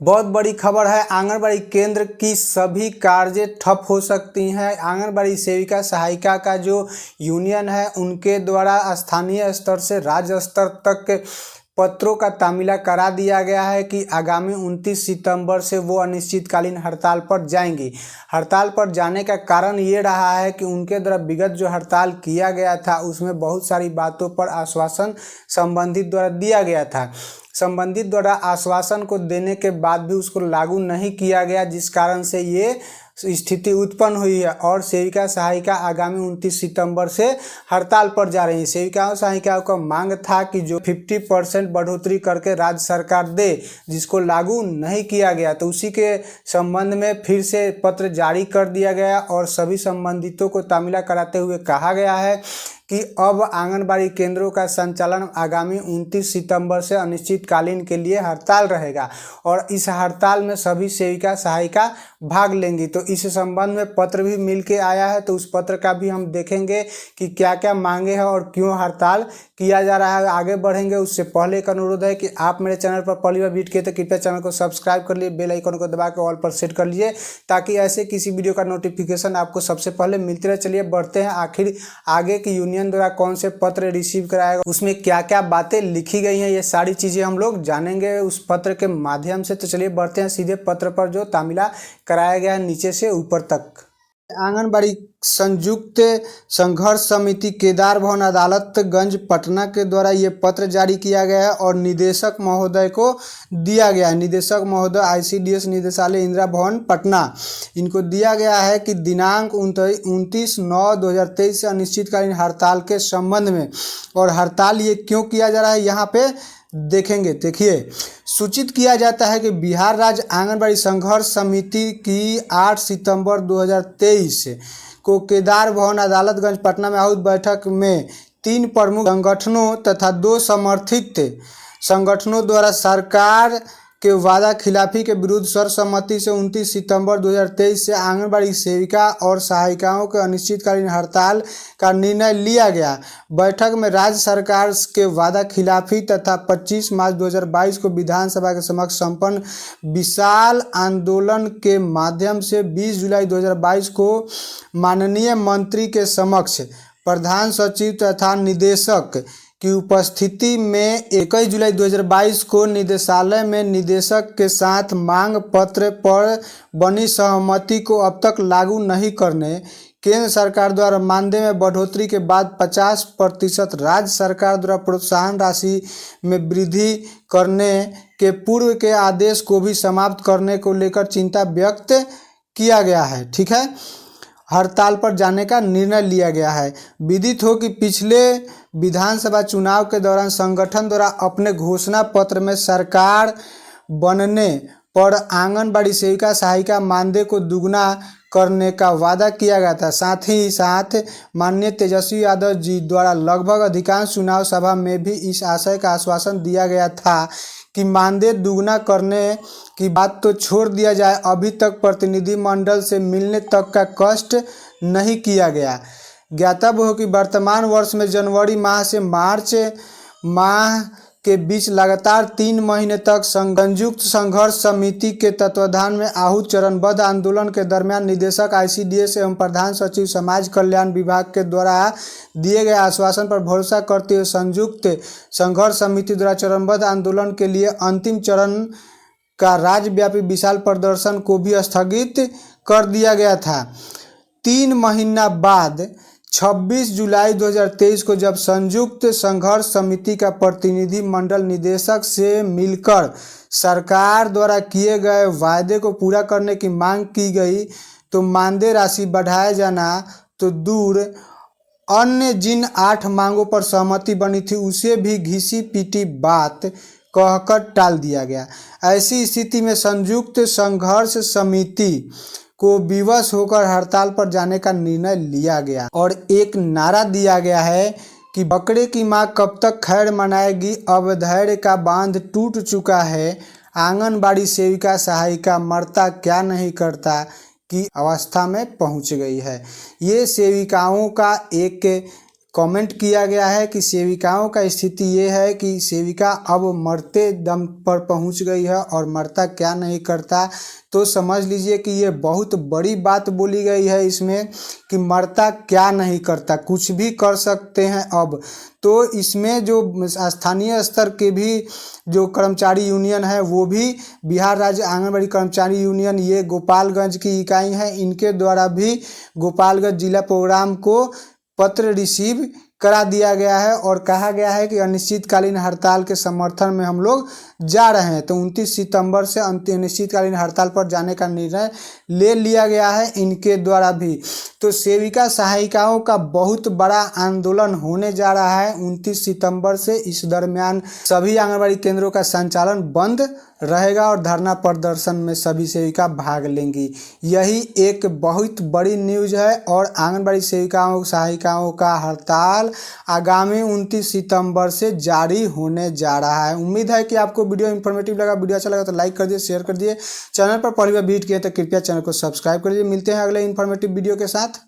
बहुत बड़ी खबर है। आंगनबाड़ी केंद्र की सभी कार्य ठप हो सकती हैं। आंगनबाड़ी सेविका सहायिका का जो यूनियन है उनके द्वारा स्थानीय स्तर से राज्य स्तर तक पत्रों का तामीला करा दिया गया है कि आगामी 29 सितंबर से वो अनिश्चितकालीन हड़ताल पर जाएंगी। हड़ताल पर जाने का कारण ये रहा है कि उनके द्वारा विगत जो हड़ताल किया गया था उसमें बहुत सारी बातों पर आश्वासन संबंधित द्वारा दिया गया था। संबंधित द्वारा आश्वासन को देने के बाद भी उसको लागू नहीं किया गया, जिस कारण से ये स्थिति उत्पन्न हुई है और सेविका सहायिका आगामी 29 सितंबर से हड़ताल पर जा रही हैं। सेविकाओं सहायिकाओं का मांग था कि जो 50% बढ़ोतरी करके राज्य सरकार दे, जिसको लागू नहीं किया गया, तो उसी के संबंध में फिर से पत्र जारी कर दिया गया और सभी संबंधितों को तामीला कराते हुए कहा गया है कि अब आंगनबाड़ी केंद्रों का संचालन आगामी 29 सितंबर से अनिश्चितकालीन के लिए हड़ताल रहेगा और इस हड़ताल में सभी सेविका सहायिका भाग लेंगी। तो इस संबंध में पत्र भी मिल के आया है, तो उस पत्र का भी हम देखेंगे कि क्या क्या मांगे हैं और क्यों हड़ताल किया जा रहा है। आगे बढ़ेंगे उससे पहले एक अनुरोध है कि आप मेरे चैनल पर पहली बार विजिट किए तो कृपया चैनल को सब्सक्राइब कर लिए, बेल आइकन को दबा के ऑल पर सेट कर लीजिए ताकि ऐसे किसी वीडियो का नोटिफिकेशन आपको सबसे पहले मिलते रहे। चलिए बढ़ते हैं, आखिर आगे की यूनियन द्वारा कौन से पत्र रिसीव कराएगा, उसमें क्या क्या बातें लिखी गई हैं, ये सारी चीज़ें हम लोग जानेंगे उस पत्र के माध्यम से। तो चलिए बढ़ते हैं सीधे पत्र पर जो तामीला कराया गया है नीचे से ऊपर तक। आंगनबाड़ी संयुक्त संघर्ष समिति केदार भवन अदालतगंज पटना के द्वारा ये पत्र जारी किया गया है और निदेशक महोदय को दिया गया है। निदेशक महोदय ICDS निदेशालय इंदिरा भवन पटना, इनको दिया गया है कि दिनांक 29/9/2023 से अनिश्चितकालीन हड़ताल के संबंध में, और हड़ताल ये क्यों किया जा रहा है यहाँ पे देखेंगे। देखिए, सूचित किया जाता है कि बिहार राज्य आंगनबाड़ी संघर्ष समिति की 8 सितंबर 2023 को केदार भवन अदालतगंज पटना में आहुत बैठक में 3 प्रमुख संगठनों तथा 2 समर्थित संगठनों द्वारा सरकार के वादा खिलाफी के विरुद्ध सर्वसम्मति से 29 सितंबर 2023 से आंगनबाड़ी सेविका और सहायिकाओं के अनिश्चितकालीन हड़ताल का निर्णय लिया गया। बैठक में राज्य सरकार के वादा खिलाफी तथा 25 मार्च 2022 को विधानसभा के समक्ष संपन्न विशाल आंदोलन के माध्यम से 20 जुलाई 2022 को माननीय मंत्री के समक्ष प्रधान सचिव तथा निदेशक की उपस्थिति में 21 जुलाई 2022 को निदेशालय में निदेशक के साथ मांग पत्र पर बनी सहमति को अब तक लागू नहीं करने, केंद्र सरकार द्वारा मानदेय में बढ़ोतरी के बाद 50% राज्य सरकार द्वारा प्रोत्साहन राशि में वृद्धि करने के पूर्व के आदेश को भी समाप्त करने को लेकर चिंता व्यक्त किया गया है। ठीक है, हड़ताल पर जाने का निर्णय लिया गया है। विदित हो कि पिछले विधानसभा चुनाव के दौरान संगठन द्वारा अपने घोषणा पत्र में सरकार बनने पर आंगनबाड़ी सेविका सहायिका मानदेय को दुगना करने का वादा किया गया था। साथ ही साथ माननीय तेजस्वी यादव जी द्वारा लगभग अधिकांश चुनाव सभा में भी इस आशय का आश्वासन दिया गया था कि मानदेय दुगना करने की बात तो छोड़ दिया जाए, अभी तक प्रतिनिधिमंडल से मिलने तक का कष्ट नहीं किया गया। ज्ञातव्य हो कि वर्तमान वर्ष में जनवरी माह से मार्च माह के बीच लगातार 3 महीने तक संयुक्त संघर्ष समिति के तत्वाधान में आहूत चरणबद्ध आंदोलन के दरमियान निदेशक ICDS एवं प्रधान सचिव समाज कल्याण विभाग के द्वारा दिए गए आश्वासन पर भरोसा करते हुए संयुक्त संघर्ष समिति द्वारा चरणबद्ध आंदोलन के लिए अंतिम चरण का राज्यव्यापी विशाल प्रदर्शन को भी स्थगित कर दिया गया था। 3 महीना बाद 26 जुलाई 2023 को जब संयुक्त संघर्ष समिति का प्रतिनिधि मंडल निदेशक से मिलकर सरकार द्वारा किए गए वायदे को पूरा करने की मांग की गई, तो मानदेय राशि बढ़ाया जाना तो दूर, अन्य जिन 8 मांगों पर सहमति बनी थी उसे भी घिसी पीटी बात कहकर टाल दिया गया। ऐसी स्थिति में संयुक्त संघर्ष समिति को विवश होकर हड़ताल पर जाने का निर्णय लिया गया और एक नारा दिया गया है कि बकरे की मां कब तक खैर मनाएगी, अब धैर्य का बांध टूट चुका है, आंगनबाड़ी सेविका सहायिका मरता क्या नहीं करता की अवस्था में पहुंच गई है। ये सेविकाओं का एक कमेंट किया गया है कि सेविकाओं का स्थिति ये है कि सेविका अब मरते दम पर पहुंच गई है और मरता क्या नहीं करता। तो समझ लीजिए कि ये बहुत बड़ी बात बोली गई है इसमें कि मरता क्या नहीं करता, कुछ भी कर सकते हैं अब। तो इसमें जो स्थानीय स्तर के भी जो कर्मचारी यूनियन है वो भी बिहार राज्य आंगनबाड़ी कर्मचारी यूनियन, ये गोपालगंज की इकाई है, इनके द्वारा भी गोपालगंज जिला प्रोग्राम को पत्र रिसीव करा दिया गया है और कहा गया है कि अनिश्चितकालीन हड़ताल के समर्थन में हम लोग जा रहे हैं। तो 29 सितंबर से अनिश्चितकालीन हड़ताल पर जाने का निर्णय ले लिया गया है इनके द्वारा भी। तो सेविका सहायिकाओं का बहुत बड़ा आंदोलन होने जा रहा है 29 सितंबर से। इस दरमियान सभी आंगनबाड़ी केंद्रों का संचालन बंद रहेगा और धरना प्रदर्शन में सभी सेविका भाग लेंगी। यही एक बहुत बड़ी न्यूज है और आंगनबाड़ी सेविकाओं सहायिकाओं का हड़ताल आगामी 29 सितंबर से जारी होने जा रहा है। उम्मीद है कि आपको वीडियो इन्फॉर्मेटिव लगा। वीडियो अच्छा लगा तो लाइक कर दिए, शेयर कर दिए। चैनल पर पहली बार विजिट किए तो कृपया चैनल को सब्सक्राइब कर दिए। मिलते हैं अगले इन्फॉर्मेटिव वीडियो के साथ।